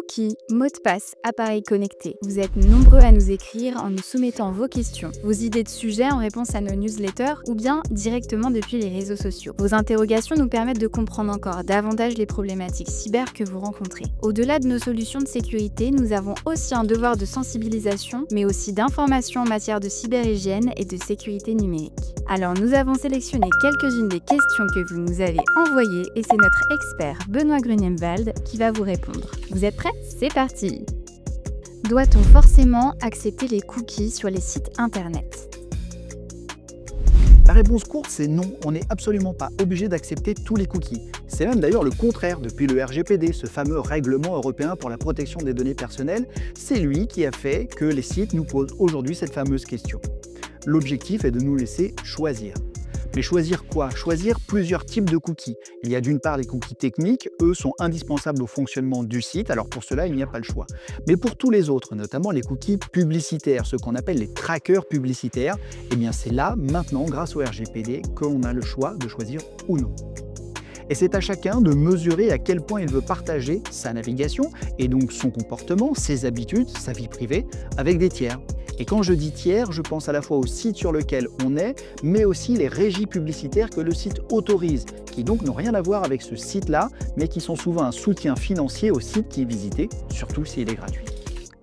Cookies, mots de passe, appareils connectés. Vous êtes nombreux à nous écrire en nous soumettant vos questions, vos idées de sujets en réponse à nos newsletters ou bien directement depuis les réseaux sociaux. Vos interrogations nous permettent de comprendre encore davantage les problématiques cyber que vous rencontrez. Au-delà de nos solutions de sécurité, nous avons aussi un devoir de sensibilisation, mais aussi d'information en matière de cyberhygiène et de sécurité numérique. Alors nous avons sélectionné quelques-unes des questions que vous nous avez envoyées et c'est notre expert Benoît Gruniemwald qui va vous répondre. Vous êtes prêts? C'est parti! Doit-on forcément accepter les cookies sur les sites internet? La réponse courte, c'est non, on n'est absolument pas obligé d'accepter tous les cookies. C'est même d'ailleurs le contraire depuis le RGPD, ce fameux règlement européen pour la protection des données personnelles. C'est lui qui a fait que les sites nous posent aujourd'hui cette fameuse question. L'objectif est de nous laisser choisir. Mais choisir quoi? Choisir plusieurs types de cookies. Il y a d'une part les cookies techniques, eux sont indispensables au fonctionnement du site, alors pour cela il n'y a pas le choix. Mais pour tous les autres, notamment les cookies publicitaires, ce qu'on appelle les trackers publicitaires, eh bien c'est là, maintenant, grâce au RGPD, qu'on a le choix de choisir ou non. Et c'est à chacun de mesurer à quel point il veut partager sa navigation, et donc son comportement, ses habitudes, sa vie privée, avec des tiers. Et quand je dis tiers, je pense à la fois au site sur lequel on est, mais aussi les régies publicitaires que le site autorise, qui donc n'ont rien à voir avec ce site-là, mais qui sont souvent un soutien financier au site qui est visité, surtout s'il est gratuit.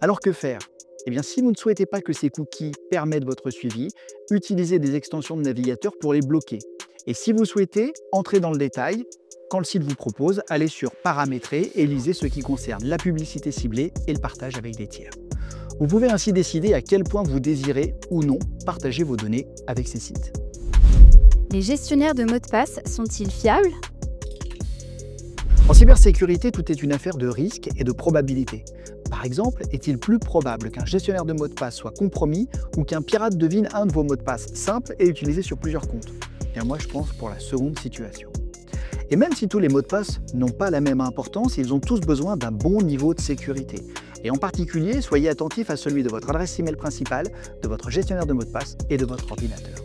Alors que faire? Eh bien, si vous ne souhaitez pas que ces cookies permettent votre suivi, utilisez des extensions de navigateur pour les bloquer. Et si vous souhaitez entrer dans le détail, quand le site vous propose, allez sur Paramétrer et lisez ce qui concerne la publicité ciblée et le partage avec des tiers. Vous pouvez ainsi décider à quel point vous désirez ou non partager vos données avec ces sites. Les gestionnaires de mots de passe sont-ils fiables? En cybersécurité, tout est une affaire de risque et de probabilité. Par exemple, est-il plus probable qu'un gestionnaire de mots de passe soit compromis ou qu'un pirate devine un de vos mots de passe simples et utilisé sur plusieurs comptes? Bien, moi, je pense pour la seconde situation. Et même si tous les mots de passe n'ont pas la même importance, ils ont tous besoin d'un bon niveau de sécurité. Et en particulier, soyez attentifs à celui de votre adresse email principale, de votre gestionnaire de mots de passe et de votre ordinateur.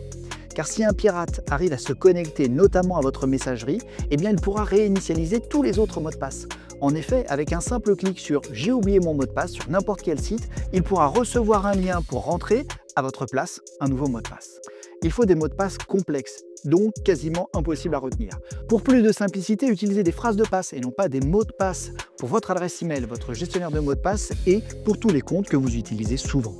Car si un pirate arrive à se connecter notamment à votre messagerie, eh bien il pourra réinitialiser tous les autres mots de passe. En effet, avec un simple clic sur « J'ai oublié mon mot de passe » sur n'importe quel site, il pourra recevoir un lien pour rentrer à votre place un nouveau mot de passe. Il faut des mots de passe complexes, donc quasiment impossibles à retenir. Pour plus de simplicité, utilisez des phrases de passe et non pas des mots de passe pour votre adresse email, votre gestionnaire de mots de passe et pour tous les comptes que vous utilisez souvent.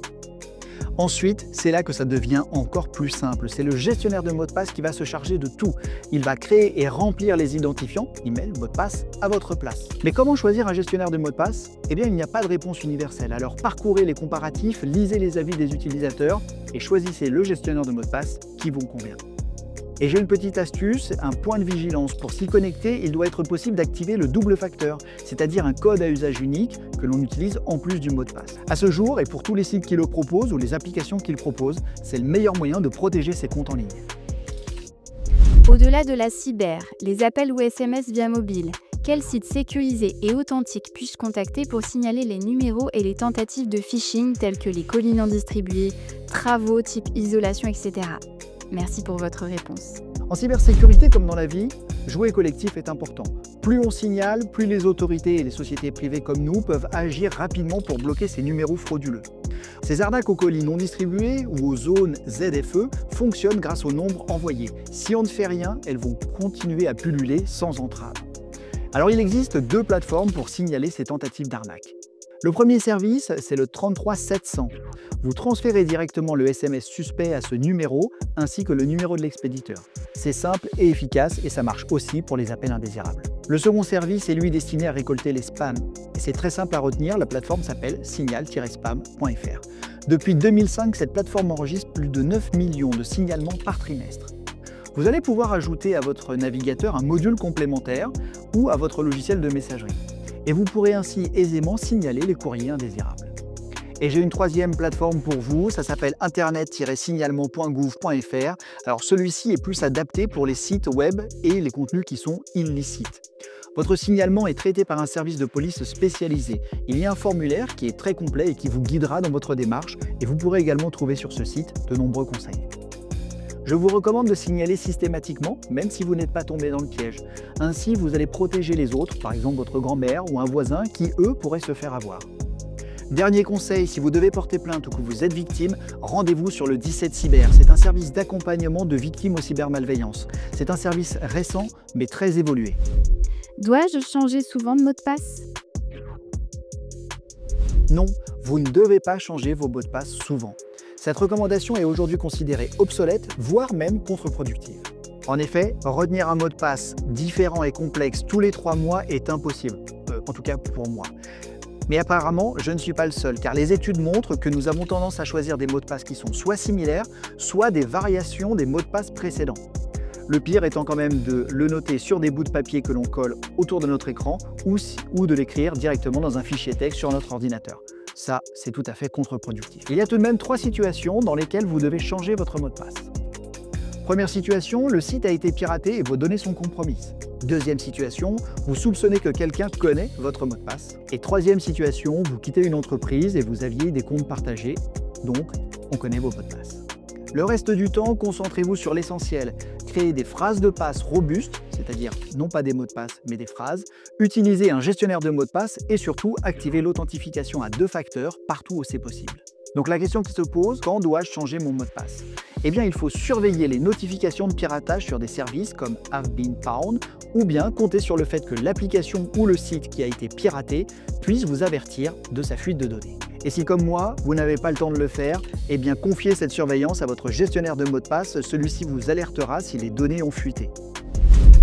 Ensuite, c'est là que ça devient encore plus simple. C'est le gestionnaire de mots de passe qui va se charger de tout. Il va créer et remplir les identifiants, email, mot de passe, à votre place. Mais comment choisir un gestionnaire de mots de passe? Eh bien, il n'y a pas de réponse universelle. Alors parcourez les comparatifs, lisez les avis des utilisateurs et choisissez le gestionnaire de mots de passe qui vous convient. Et j'ai une petite astuce, un point de vigilance. Pour s'y connecter, il doit être possible d'activer le double facteur, c'est-à-dire un code à usage unique que l'on utilise en plus du mot de passe. À ce jour, et pour tous les sites qui le proposent ou les applications qui le proposent, c'est le meilleur moyen de protéger ses comptes en ligne. Au-delà de la cyber, les appels ou SMS via mobile, quels sites sécurisés et authentiques puis-je contacter pour signaler les numéros et les tentatives de phishing tels que les colis non distribués, travaux type isolation, etc. Merci pour votre réponse. En cybersécurité comme dans la vie, jouer collectif est important. Plus on signale, plus les autorités et les sociétés privées comme nous peuvent agir rapidement pour bloquer ces numéros frauduleux. Ces arnaques aux colis non distribués ou aux zones ZFE fonctionnent grâce au nombre envoyé. Si on ne fait rien, elles vont continuer à pulluler sans entrave. Alors il existe deux plateformes pour signaler ces tentatives d'arnaque. Le premier service, c'est le 33 700. Vous transférez directement le SMS suspect à ce numéro ainsi que le numéro de l'expéditeur. C'est simple et efficace et ça marche aussi pour les appels indésirables. Le second service est lui destiné à récolter les spams. Et c'est très simple à retenir, la plateforme s'appelle signal-spam.fr. Depuis 2005, cette plateforme enregistre plus de 9 millions de signalements par trimestre. Vous allez pouvoir ajouter à votre navigateur un module complémentaire ou à votre logiciel de messagerie. Et vous pourrez ainsi aisément signaler les courriers indésirables. Et j'ai une troisième plateforme pour vous, ça s'appelle internet-signalement.gouv.fr. Alors celui-ci est plus adapté pour les sites web et les contenus qui sont illicites. Votre signalement est traité par un service de police spécialisé. Il y a un formulaire qui est très complet et qui vous guidera dans votre démarche et vous pourrez également trouver sur ce site de nombreux conseils. Je vous recommande de signaler systématiquement, même si vous n'êtes pas tombé dans le piège. Ainsi, vous allez protéger les autres, par exemple votre grand-mère ou un voisin qui, eux, pourraient se faire avoir. Dernier conseil, si vous devez porter plainte ou que vous êtes victime, rendez-vous sur le 17 Cyber. C'est un service d'accompagnement de victimes aux cybermalveillances. C'est un service récent, mais très évolué. Dois-je changer souvent de mot de passe? Non, vous ne devez pas changer vos mots de passe souvent. Cette recommandation est aujourd'hui considérée obsolète, voire même contre-productive. En effet, retenir un mot de passe différent et complexe tous les 3 mois est impossible, en tout cas pour moi. Mais apparemment, je ne suis pas le seul, car les études montrent que nous avons tendance à choisir des mots de passe qui sont soit similaires, soit des variations des mots de passe précédents. Le pire étant quand même de le noter sur des bouts de papier que l'on colle autour de notre écran ou de l'écrire directement dans un fichier texte sur notre ordinateur. Ça, c'est tout à fait contre-productif. Il y a tout de même 3 situations dans lesquelles vous devez changer votre mot de passe. Première situation, le site a été piraté et vos données sont compromises. Deuxième situation, vous soupçonnez que quelqu'un connaît votre mot de passe. Et troisième situation, vous quittez une entreprise et vous aviez des comptes partagés, donc on connaît vos mots de passe. Le reste du temps, concentrez-vous sur l'essentiel. Créez des phrases de passe robustes, c'est-à-dire non pas des mots de passe, mais des phrases. Utilisez un gestionnaire de mots de passe et surtout, activez l'authentification à 2 facteurs partout où c'est possible. Donc la question qui se pose, quand dois-je changer mon mot de passe? Eh bien, il faut surveiller les notifications de piratage sur des services comme Have Been Found ou bien compter sur le fait que l'application ou le site qui a été piraté puisse vous avertir de sa fuite de données. Et si comme moi, vous n'avez pas le temps de le faire, eh bien confiez cette surveillance à votre gestionnaire de mots de passe, celui-ci vous alertera si les données ont fuité.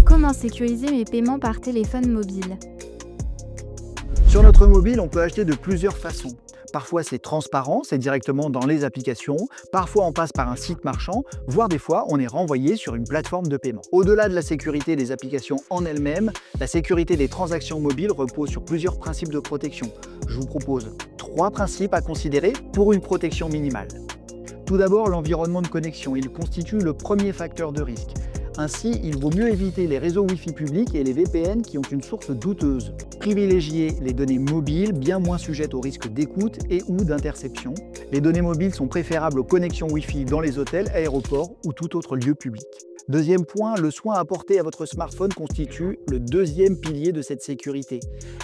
Comment sécuriser mes paiements par téléphone mobile? Sur notre mobile, on peut acheter de plusieurs façons. Parfois c'est transparent, c'est directement dans les applications, parfois on passe par un site marchand, voire des fois on est renvoyé sur une plateforme de paiement. Au-delà de la sécurité des applications en elles-mêmes, la sécurité des transactions mobiles repose sur plusieurs principes de protection. Je vous propose 3 principes à considérer pour une protection minimale. Tout d'abord, l'environnement de connexion, il constitue le premier facteur de risque. Ainsi, il vaut mieux éviter les réseaux Wi-Fi publics et les VPN qui ont une source douteuse. Privilégiez les données mobiles, bien moins sujettes au risque d'écoute et ou d'interception. Les données mobiles sont préférables aux connexions Wi-Fi dans les hôtels, aéroports ou tout autre lieu public. Deuxième point, le soin apporté à votre smartphone constitue le deuxième pilier de cette sécurité.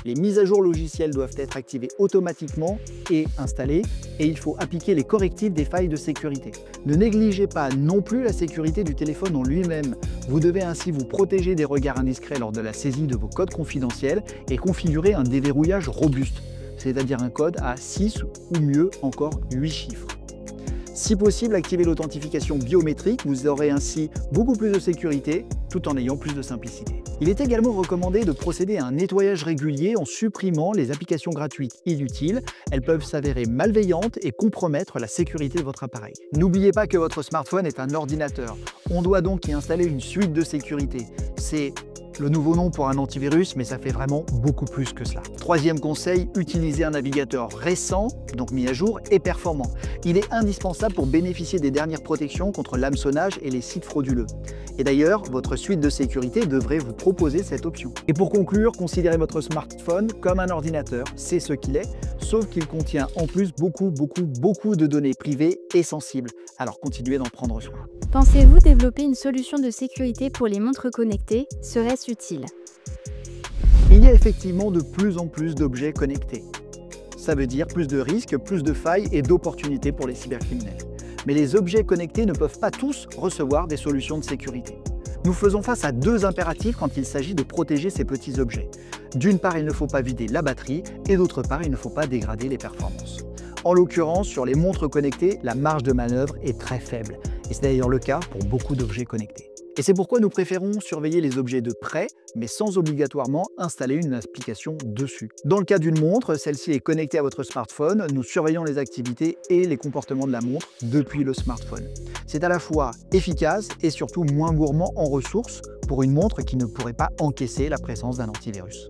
Les mises à jour logicielles doivent être activées automatiquement et installées, et il faut appliquer les correctifs des failles de sécurité. Ne négligez pas non plus la sécurité du téléphone en lui-même. Vous devez ainsi vous protéger des regards indiscrets lors de la saisie de vos codes confidentiels et configurer un déverrouillage robuste, c'est-à-dire un code à 6 ou mieux encore 8 chiffres. Si possible, activez l'authentification biométrique, vous aurez ainsi beaucoup plus de sécurité tout en ayant plus de simplicité. Il est également recommandé de procéder à un nettoyage régulier en supprimant les applications gratuites inutiles. Elles peuvent s'avérer malveillantes et compromettre la sécurité de votre appareil. N'oubliez pas que votre smartphone est un ordinateur. On doit donc y installer une suite de sécurité. C'est le nouveau nom pour un antivirus, mais ça fait vraiment beaucoup plus que cela. Troisième conseil, utilisez un navigateur récent, donc mis à jour, et performant. Il est indispensable pour bénéficier des dernières protections contre l'hameçonnage et les sites frauduleux. Et d'ailleurs, votre suite de sécurité devrait vous proposer cette option. Et pour conclure, considérez votre smartphone comme un ordinateur, c'est ce qu'il est, sauf qu'il contient en plus beaucoup de données privées et sensibles. Alors continuez d'en prendre soin. Pensez-vous développer une solution de sécurité pour les montres connectées? Serait-ce utile? Il y a effectivement de plus en plus d'objets connectés. Ça veut dire plus de risques, plus de failles et d'opportunités pour les cybercriminels. Mais les objets connectés ne peuvent pas tous recevoir des solutions de sécurité. Nous faisons face à 2 impératifs quand il s'agit de protéger ces petits objets. D'une part, il ne faut pas vider la batterie et d'autre part, il ne faut pas dégrader les performances. En l'occurrence, sur les montres connectées, la marge de manœuvre est très faible. Et c'est d'ailleurs le cas pour beaucoup d'objets connectés. Et c'est pourquoi nous préférons surveiller les objets de près, mais sans obligatoirement installer une application dessus. Dans le cas d'une montre, celle-ci est connectée à votre smartphone, nous surveillons les activités et les comportements de la montre depuis le smartphone. C'est à la fois efficace et surtout moins gourmand en ressources pour une montre qui ne pourrait pas encaisser la présence d'un antivirus.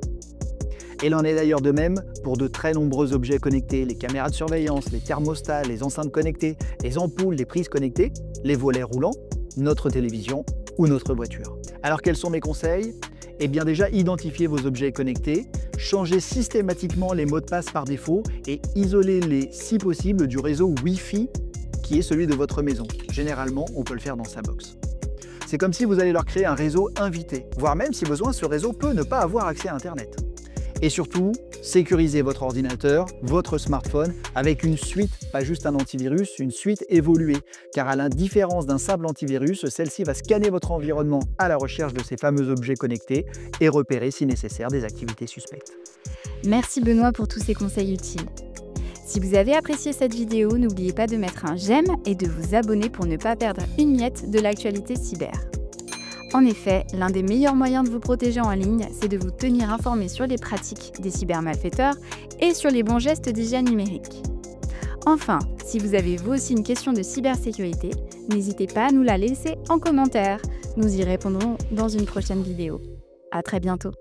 Et il en est d'ailleurs de même pour de très nombreux objets connectés, les caméras de surveillance, les thermostats, les enceintes connectées, les ampoules, les prises connectées, les volets roulants, notre télévision ou notre voiture. Alors quels sont mes conseils? Eh bien déjà, identifiez vos objets connectés, changez systématiquement les mots de passe par défaut et isolez-les si possible du réseau Wi-Fi qui est celui de votre maison. Généralement, on peut le faire dans sa box. C'est comme si vous allez leur créer un réseau invité, voire même si besoin, ce réseau peut ne pas avoir accès à Internet. Et surtout, sécurisez votre ordinateur, votre smartphone, avec une suite, pas juste un antivirus, une suite évoluée. Car à la différence d'un simple antivirus, celle-ci va scanner votre environnement à la recherche de ces fameux objets connectés et repérer si nécessaire des activités suspectes. Merci Benoît pour tous ces conseils utiles. Si vous avez apprécié cette vidéo, n'oubliez pas de mettre un j'aime et de vous abonner pour ne pas perdre une miette de l'actualité cyber. En effet, l'un des meilleurs moyens de vous protéger en ligne, c'est de vous tenir informé sur les pratiques des cybermalfaiteurs et sur les bons gestes d'hygiène numérique. Enfin, si vous avez vous aussi une question de cybersécurité, n'hésitez pas à nous la laisser en commentaire. Nous y répondrons dans une prochaine vidéo. À très bientôt.